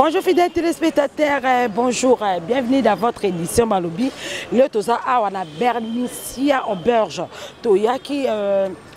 Bonjour fidèles téléspectateurs, bonjour, bienvenue dans votre édition Malobi. Le Toza Awana Bernicia Auberge, Toyaki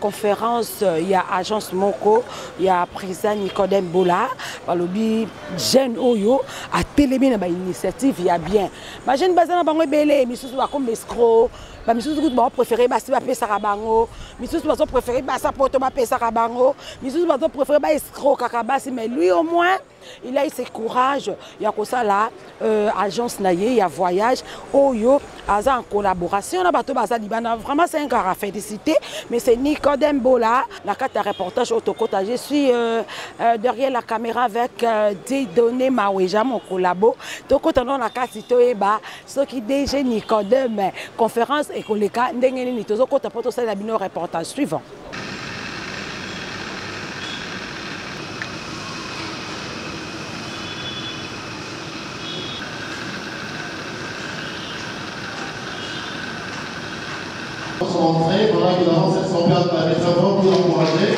conférence, il y a agence Moko, il y a président Nicodème Bola, Malobi jeune Oyo, à télémine à initiative, il y a bien. Ma jeune bazana bango belé, mais sous comme escroc. Mais sous préféré basi ba pesa rabango, mais sous préféré basa poto ba pesa rabango, mais sous préféré ba escroc kakabasi, mais lui au moins il a eu ce courage. Il y a comme ça là agence naïe, il y a voyage Oyo, en collaboration na bato baza libana, vraiment c'est un gars à féliciter, mais c'est Nicodème Bola, la carte de reportage autocota. Je suis derrière la caméra avec Dieudonné Maweja, mon collabo. Donc quand on a la carte ce qui déjà Nicodème conférence et koleka ndengeni ni tozo kota poto ça la bino reportage suivant. Son entrée, voilà évidemment cette semblable à les avant pour l'encourager.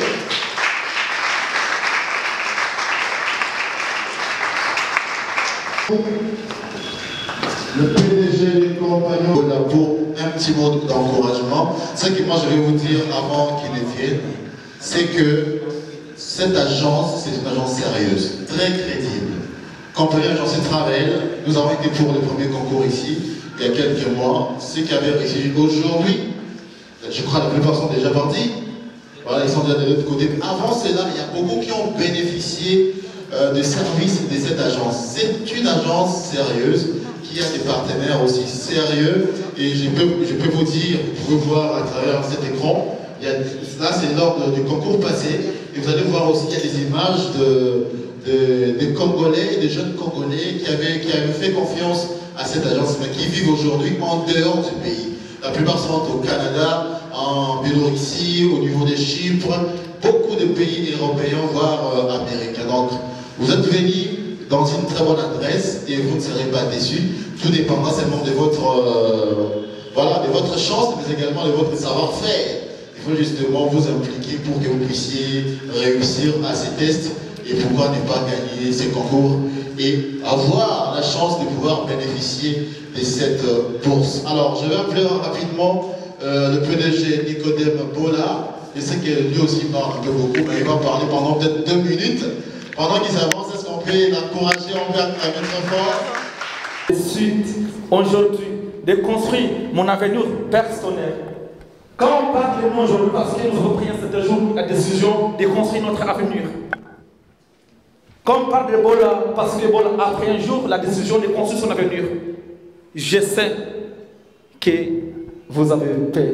Le PDG des compagnons là pour un petit mot d'encouragement. Ce que moi je vais vous dire avant qu'il ne vienne, c'est que cette agence, c'est une agence sérieuse, très crédible. Compagnie Agence Travel, nous avons été pour le premier concours ici, il y a quelques mois. Ceux qui avaient réussi aujourd'hui, je crois que la plupart sont déjà partis. Voilà, ils sont déjà de l'autre côté. Avant cela, il y a beaucoup qui ont bénéficié des services de cette agence. C'est une agence sérieuse qui a des partenaires aussi sérieux. Et je peux vous dire, vous pouvez voir à travers cet écran, là c'est lors du concours passé. Et vous allez voir aussi, il y a des images de Congolais, de jeunes Congolais qui avaient fait confiance à cette agence, mais qui vivent aujourd'hui en dehors du pays. La plupart sont au Canada, en Biélorussie, au niveau de Chypre, beaucoup de pays européens, voire américains. Donc, vous êtes venus dans une très bonne adresse et vous ne serez pas déçus. Tout dépendra seulement de votre chance, mais également de votre savoir-faire. Il faut justement vous impliquer pour que vous puissiez réussir à ces tests et pouvoir ne pas gagner ces concours et avoir la chance de pouvoir bénéficier de cette bourse. Alors, je vais appeler rapidement le PDG Nicodème Bola. Je sais que lui aussi parle un peu beaucoup, mais il va parler pendant peut-être 2 minutes. Pendant qu'il s'avance, est-ce qu'on peut l'encourager, on peut la mettre fort? Suite, aujourd'hui, de construire mon avenir personnel. Quand on parle de nous aujourd'hui, parce que nous reprenons cet jour la décision de construire notre avenir. Quand on parle de Bola, parce que Bola a pris un jour la décision de construire son avenir. Je sais que vous avez peur.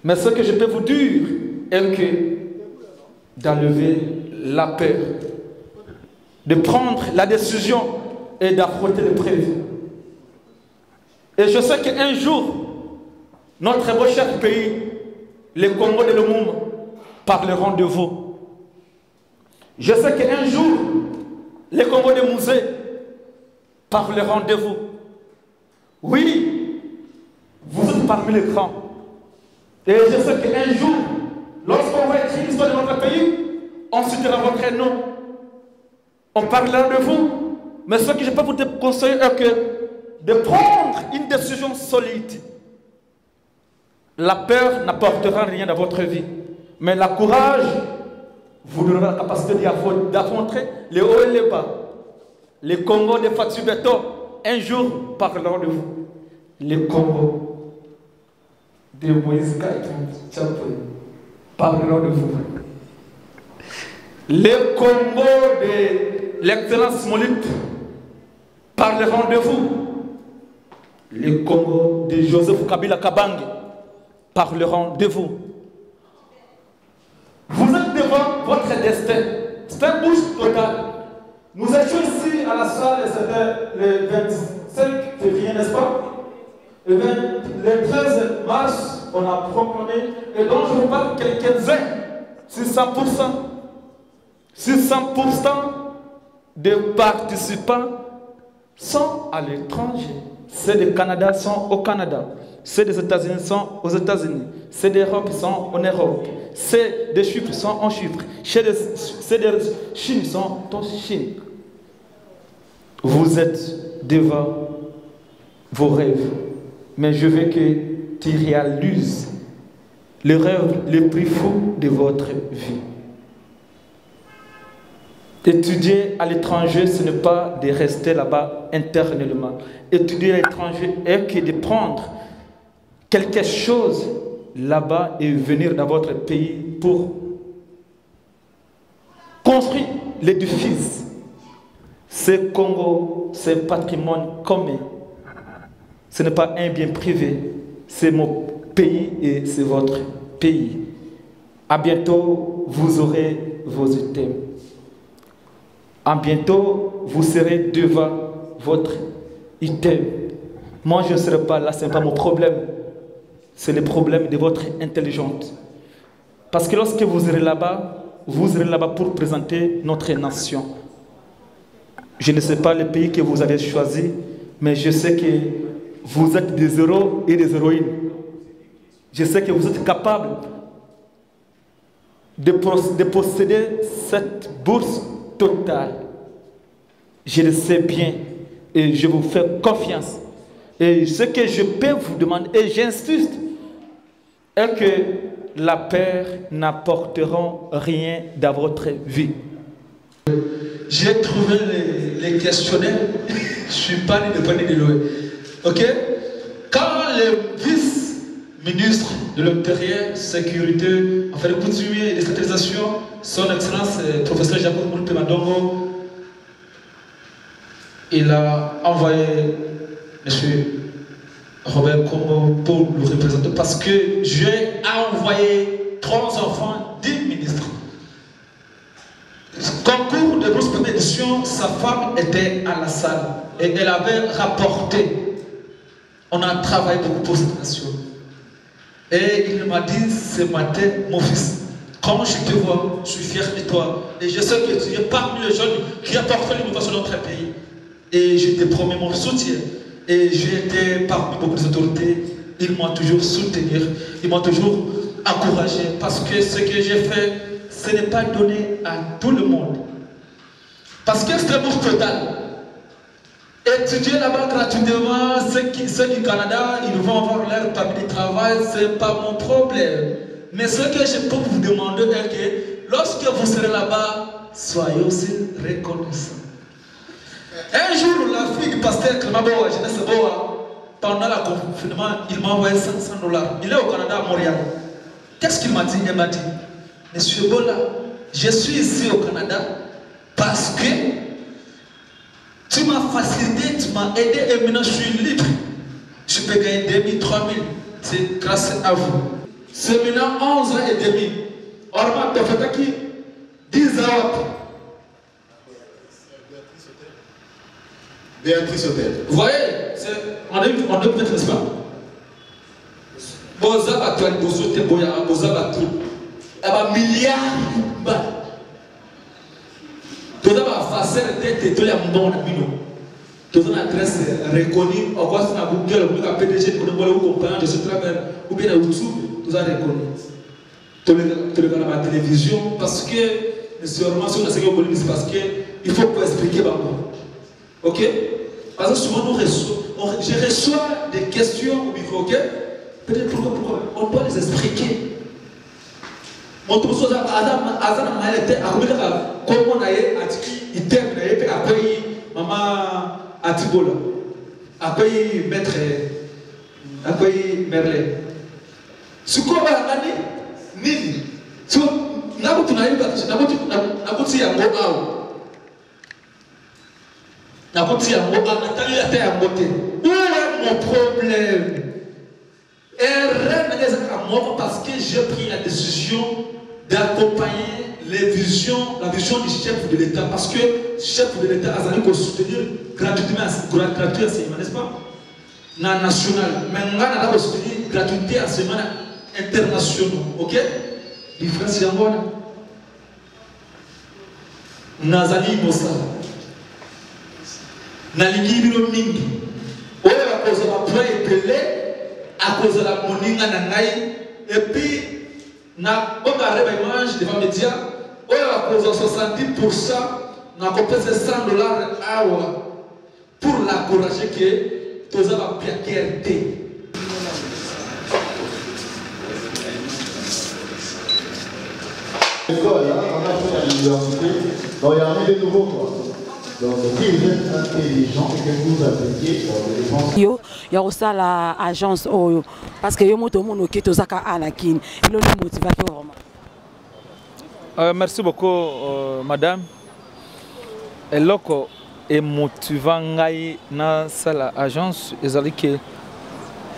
Mais ce que je peux vous dire est que d'enlever la peur, de prendre la décision et d'affronter l'épreuve. Et je sais qu'un jour, notre beau cher pays, les Congo de Lumumba, parleront de vous. Je sais qu'un jour, les Congo de Musée parleront de vous. Oui, vous êtes parmi les grands. Et je sais qu'un jour, lorsqu'on va écrire l'histoire de notre pays, on citera votre nom. On parlera de vous. Mais ce que je peux vous conseiller est que de prendre une décision solide. La peur n'apportera rien dans votre vie. Mais le courage vous donnera la capacité d'affronter les hauts et les bas. Les Congo de Fatou Beto, un jour parleront de vous. Les Congo de Moïse Kaïtou, parleront de vous. Les Congo de l'excellence Molite parleront de vous. Les Congo de Joseph Kabila Kabange parleront de vous. Vous êtes devant votre destin. C'est un boost total. Nous étions ici à la salle et c'était le 25 février, n'est-ce pas? Le 13 mars, on a proclamé, et donc je vous parle quelques-uns, sur 100%. Sur 100% de participants sont à l'étranger. Ceux du Canada sont au Canada. Ceux des États-Unis sont aux États-Unis. Ceux d'Europe sont en Europe. Ceux de Chypre sont en Chypre. Ceux de Chine sont en Chine. Vous êtes devant vos rêves. Mais je veux que tu réalises le rêve le plus fou de votre vie. Étudier à l'étranger, ce n'est pas de rester là-bas internellement. Étudier à l'étranger est que de prendre quelque chose là-bas et venir dans votre pays pour construire l'édifice. Ce Congo, c'est un patrimoine commun. Ce n'est pas un bien privé. C'est mon pays et c'est votre pays. À bientôt, vous aurez vos items. À bientôt, vous serez devant votre item. Moi, je ne serai pas là, ce n'est pas mon problème. C'est le problème de votre intelligence. Parce que lorsque vous serez là-bas pour présenter notre nation. Je ne sais pas le pays que vous avez choisi, mais je sais que vous êtes des héros et des héroïnes. Je sais que vous êtes capables de posséder cette bourse totale. Je le sais bien et je vous fais confiance. Et ce que je peux vous demander, et j'insiste, est que la paix n'apporteront rien dans votre vie. J'ai trouvé les questionnaires, je ne suis pas né de Pani de loin. Ok? Quand le vice-ministre de l'Intérieur, Sécurité, Affaires coutumières et décentralisation, son Excellence, professeur Jacob Moulpe Madongo, il a envoyé M. Robert Kombo pour le représenter parce que j'ai envoyé 3 enfants, 10 ministres. Concours de grosse première édition, sa femme était à la salle et elle avait rapporté. On a travaillé beaucoup pour cette nation. Et il m'a dit ce matin, mon fils, quand je te vois, je suis fier de toi. Et je sais que tu es parmi les jeunes qui apportent l'innovation dans notre pays. Et je te promets mon soutien. Et j'ai été parmi beaucoup d'autorités. Ils m'ont toujours soutenu, ils m'ont toujours encouragé. Parce que ce que j'ai fait, ce n'est pas donné à tout le monde. Parce que c'est un bourse total. Étudier là-bas gratuitement, ceux du Canada, ils vont avoir leur permis de travail, ce n'est pas mon problème. Mais ce que je peux vous demander est que lorsque vous serez là-bas, soyez aussi reconnaissants. Un jour, la fille du pasteur Kremaboa, Jeunesse Boa, pendant le confinement, il m'a envoyé $500. Il est au Canada, à Montréal. Qu'est-ce qu'il m'a dit? Il m'a dit, Monsieur Bola, je suis ici au Canada parce que tu m'as facilité, tu m'as aidé et maintenant je suis libre. Je peux gagner 2000, 3000. C'est grâce à vous. C'est maintenant 11 ans et demi. Orma Tofetaki, 10 ans. Béatrice Hôtel. Vous voyez, on est peut-être, n'est-ce pas? Boza Batoine, Bozo Teboya, Boza Batou. Il y a milliards de balles. Tout ça va faire des têtes de bon amino. Tout ça adresse reconnue. On voit ça dans Google, on peut PDG, on voit le compagnon de ce travail, ou bien à YouTube, tout ça reconnu. Tout le monde à la télévision, parce que, sûrement, si on a ce qu'on c'est parce qu'il faut pour expliquer maintenant. Ok? Parce que souvent, je reçois des questions au micro, ok? Peut-être pourquoi on doit les expliquer. Mon tout ça, Azan m'a été à comment on a été terminé à quoi maman Atibola, à quoi maître, à quoi Merlin. Ce qu'on va gagner, Nini. So, n'a pas tout naïf, n'a pas tout y a mot n'a pas tout y a mot Nathalie a à côté. Où est mon problème? Et rien n'est à parce que j'ai pris la décision d'accompagner la vision du chef de l'État. Parce que le chef de l'État a dit qu'on soutenir gratuitement l'enseignement, n'est-ce pas? National. Mais on a soutenir gratuité enseignement international. Ok? Différence c'est en Nazali Mosa. Nalingi bino mingi. Oyo à cause de la point épelé, à cause de la moninga nangai, et puis na on a réveillé mange devant médias. Oyo à cause de 70%, na compensé $100 awa pour l'encourager que tous les gens bien gardé. On a fait à l'université, donc il y a des nouveaux quoi. Donc si vous êtes intelligent et que vous appliquez, je pense. Yo, il y a aussi l'agence Oyo. Parce que yo moto mono qui to zaka anakin. Il le motive vraiment. Merci beaucoup, madame. Et loko est motivant ngai na sala agence ezali que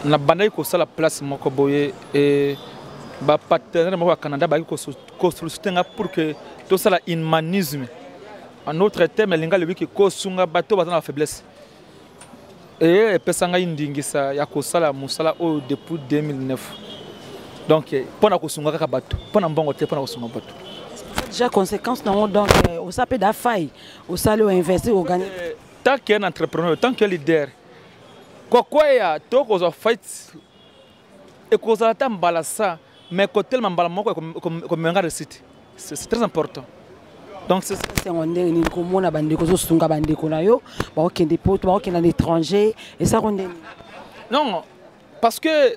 na bandai ko sala place moko boye et ba partenaire moko Canada ba ko soutenir pour que tout ça la humanisme. En autre terme, linga le wiki ko sunga bato bazana faiblesse. Et pesanga indingisa ya ko sala musala o depuis 2009. Donc pour na ko sunga ka bato, pour na mbongo te pour na ko sunga bato. Déjà conséquence non donc au sapé da faille, au salaire investir au gagner. Tant qu'un entrepreneur, tant qu'un leader, quoi ya to ko fight et ko za ta mbalasa mais ko tellement mbala moko comme menga réussite. C'est très important. Donc c'est on est ni ko mona bande ko zo sunga bande ko na yo, ba o kende poto, ba o kende à l'étranger et ça on est. Non, parce que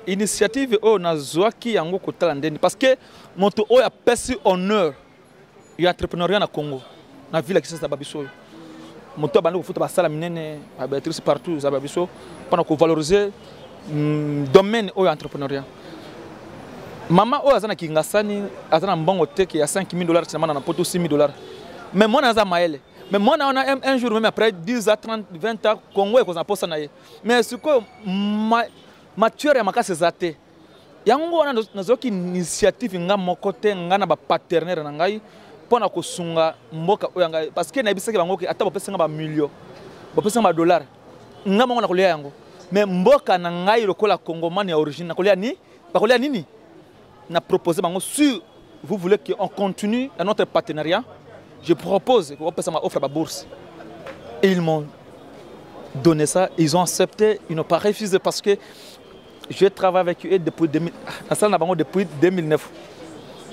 initiative o na zoaki yango ko talandeni parce que moto o ya pesi honneur ya entrepreneuriat na Congo na ville qui s'est babiso moto bande ko futa ba sala minene ba Béatrice partout za babiso pour ko valoriser domaine o ya entrepreneuriat. Maman o azana kingasani azana mbongo teke ya $5,000 c'est na poto $6,000. Mais moi naza maele. Mais moi on a un jour même après 10 à 30 20 ans Congo et qu'on a posa na ye. Mais ce que mature ya makase zate. Yango wana nazoki initiative nga mokote nga na ba partenaire na ngai pona ko sunga mboka o ngai parce que na bisaki bango ke ata bopesa nga ba million. Bopesa nga ba dollar. Nga mongo na kolia yango. Mais mboka na ngai lokola Congomani ya origine na kolia ni? Ba kolia nini? Na proposé bango si vous voulez qu'on continue dans notre partenariat, je propose qu'on puisse offrir la bourse. Et ils m'ont donné ça, ils ont accepté, ils n'ont pas refusé parce que je travaille avec eux depuis 2009.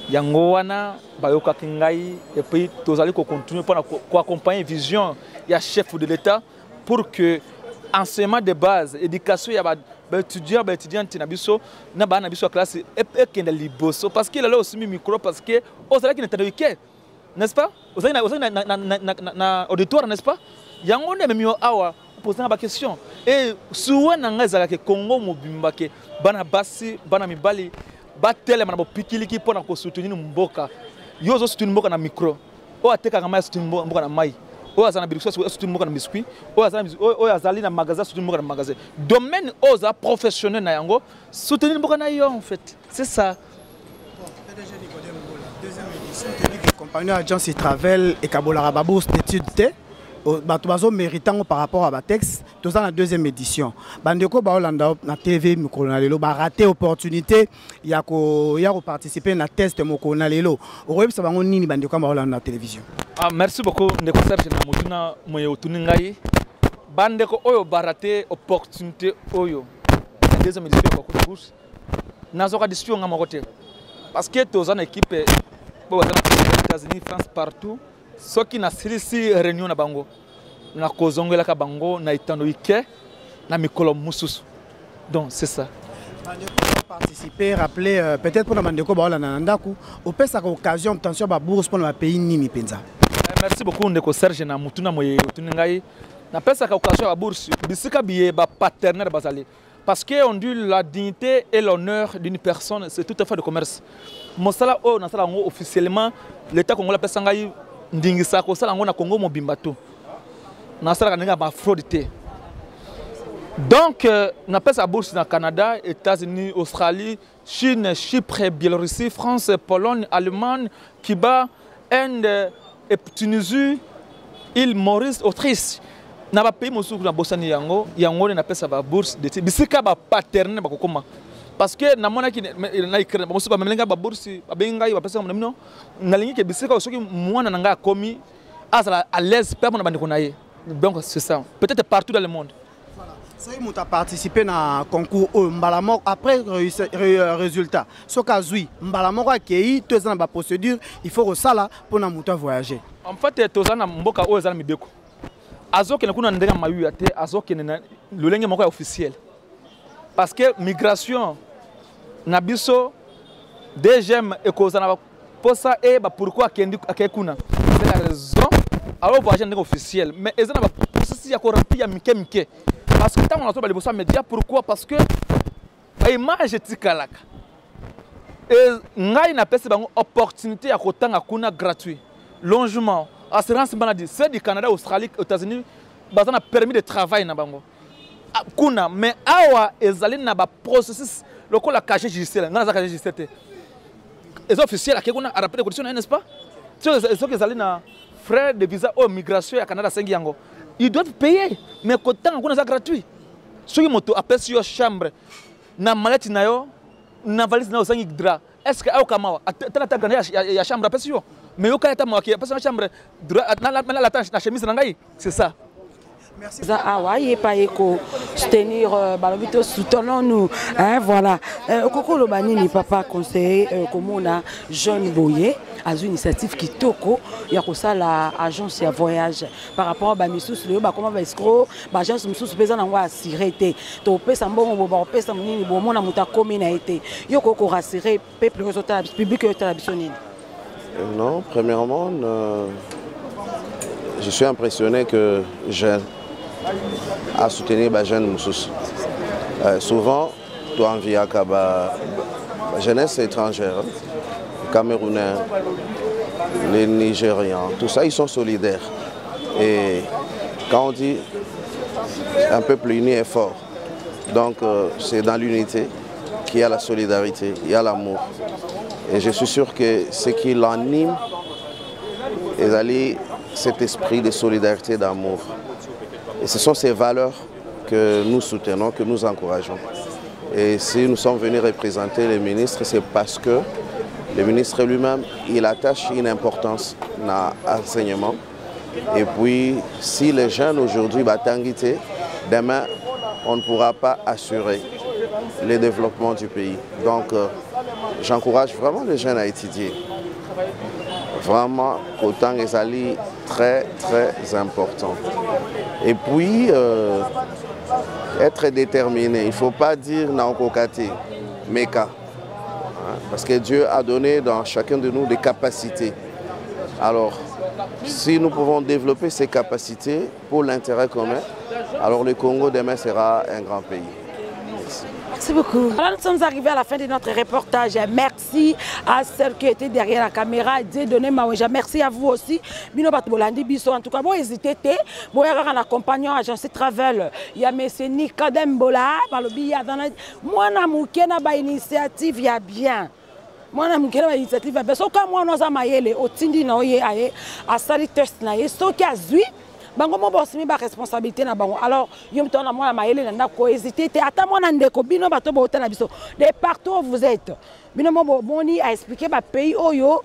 Yangoana, Bayoka Kingai, et puis tous allez continuer pour accompagner la vision, il y a chef de l'État pour que enseignement de base, éducation, il y a étudiant na biso na ba na biso classe et kenda liboso parce qu'il a là aussi micro parce que aux qui n'entendent n'est-ce pas aux na auditoire n'est-ce pas yango ne même awa poser ba question et souvent na ngazala ke Congo mobimba ke bana basi bana mibali ba tele mana bo pikiliki pona ko soutenir mboka yo zo soutenir mboka na micro o ateka kama soutenir mboka na mai. Oya zana biscuit, surtout mboka na biscuit. Oya zali na magasin, surtout mboka na magasin. Domaine oza professionnel na yango, soutenir mboka na yo en fait. C'est ça. PDG Nicodème Mbola, deuxième édition, tu dis que compagnie agence Travel et Kabola Bourse d'études bato méritant par rapport à Batex, tout ça la deuxième édition. Bandeko Baolanda na TV Mokona lelo ba raté opportunité ya ko participer na test Mokona lelo. Oyebi sa bango nini bandeko Baolanda na télévision. Ah merci beaucoup ndeko Serge na mutuna moye otuni ngai. Bandeko oyo ba raté opportunité oyo. Deuxième édition ba ko bourse. Nazoka décision nga mokote. Parce que tous en équipe aux États-Unis, France partout. Ce qui n'a sili réunion na bango na kozongela ka bango na itando ike na mikolo mususu. Donc c'est ça. Participer, rappeler peut-être pour la Mandeko Baola Nandaku, au pèse à l'occasion obtention ba bourse pour le pays Nimi Penza. Merci beaucoup ndeko Serge na mutuna moye tuningai. Na pèse à l'occasion ba bourse bisika biye ba partenaire bazali. Parce qu'on dit la dignité et l'honneur d'une personne, c'est tout à fait de commerce. Mosala o na sala ngo officiellement l'État congolais pèse ngai ndingisa ko sala ngo na Congo mobimba tout. Na sala nga ba fraudité. Donc, on appelle ça bourse dans le Canada, États-Unis, Australie, Chine, Chypre, Biélorussie, France, Pologne, Allemagne, Cuba, Inde, Tunisie, île Maurice, Autriche. Na ba pays mosuku na bosani yango na pesa ba bourse d'études bisika ba paterne ba kokoma parce que na mona ki na ikre ba mosuku ba melenga ba bourse ba benga ba pesa mona na lingi ke bisika soki mwana nanga komi azala à l'aise pe mona bandiko na ye. Donc c'est ça, peut-être partout dans le monde. Ça y est, participé à un concours Mbalamok après résultat. Ce cas où Mbalamok a accueilli tous les procédures, il faut que ça là pour nous voyager. En fait, tous les mboka o ezala mibeko. Azo ke nakuna ndenga mayu ate azo ke na lolenge moko officiel. Parce que migration na biso DGM ekozana posa e ba pourquoi kendi akekuna. C'est la raison. Alors voyager ndenga officiel, mais ezana ba processus ya ko remplir ya mike. Parce que tant on a trouvé les médias, pourquoi? Parce que l'image est calaka. Et nous avons une opportunité à côté de gratuit. Logement, assurance maladie, c'est du Canada, Australie, aux États-Unis, ça a permis de travailler. Mais awa ezali na ba processus le ko la casier judiciaire, na casier judiciaire. Les officiels qui ont rappelé les conditions, n'est-ce pas? Ceux qui ezali na frais de visa au migration à Canada 5 yango. Ils doivent payer, mais quand on a gratuit. Si vous avez une chambre, na mallette nayo, na valise nayo sangi dra. Est-ce que au kamawa, tata gagner ya chambre apesi yo. Mais yo kaya tamawa ki apesi na chambre dra na la chemise nangai, c'est ça. Merci. Ah ouais, pas éco soutenir balobito soutenons-nous hein voilà. Koko Lobani ni papa conseiller comme on a jeune boyer à une initiative qui toko ya ko ça la agence ya voyage par rapport ba missus le ba comment ba escroc ba agence missus pesa na ngwa assurer té to pesa mbongo bo pesa munini bo mona muta commune été yo ko rassurer peuple résultat public yo ta bisonini. Non, premièrement je suis impressionné que jeune à soutenir les jeunes Moussous. Souvent, toi en via la jeunesse étrangère, les Camerounais, les Nigérians, tout ça, ils sont solidaires. Et quand on dit un peuple uni est fort, donc c'est dans l'unité qu'il y a la solidarité, il y a l'amour. Et je suis sûr que ce qui l'anime, c'est cet esprit de solidarité, d'amour. Et ce sont ces valeurs que nous soutenons, que nous encourageons. Et si nous sommes venus représenter les ministres, c'est parce que le ministre lui-même, il attache une importance à l'enseignement. Et puis, si les jeunes aujourd'hui battent, demain, on ne pourra pas assurer le développement du pays. Donc, j'encourage vraiment les jeunes à étudier. Vraiment, autant les alliés, très important. Et puis, être déterminé. Il ne faut pas dire naokokate, meka. Parce que Dieu a donné dans chacun de nous des capacités. Alors, si nous pouvons développer ces capacités pour l'intérêt commun, alors le Congo demain sera un grand pays. Merci beaucoup. Alors nous sommes arrivés à la fin de notre reportage. Merci à celle qui était derrière la caméra. Merci à vous aussi. En tout cas, bon, n'hésitez pas. Bon, en accompagnant l'agence Travel, il y a M. Nicodème Bola. Moi, je suis une initiative, il y a bien. Moi, je suis une initiative. Parce que moi, nous sommes à Sali Test. Bango mo boss mi ba responsabilité na bango alors yom tona moi maele na ko hésiter te ata mona ndeko bino bato bo hôtel biso de partout où vous êtes bino mo boni a expliquer ba pays oyo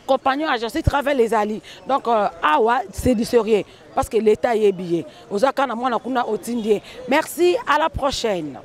compagnon agence Travel les alliés donc awa c'est du sérieux parce que l'état y est billet ozaka na mona kuna otindie merci à la prochaine.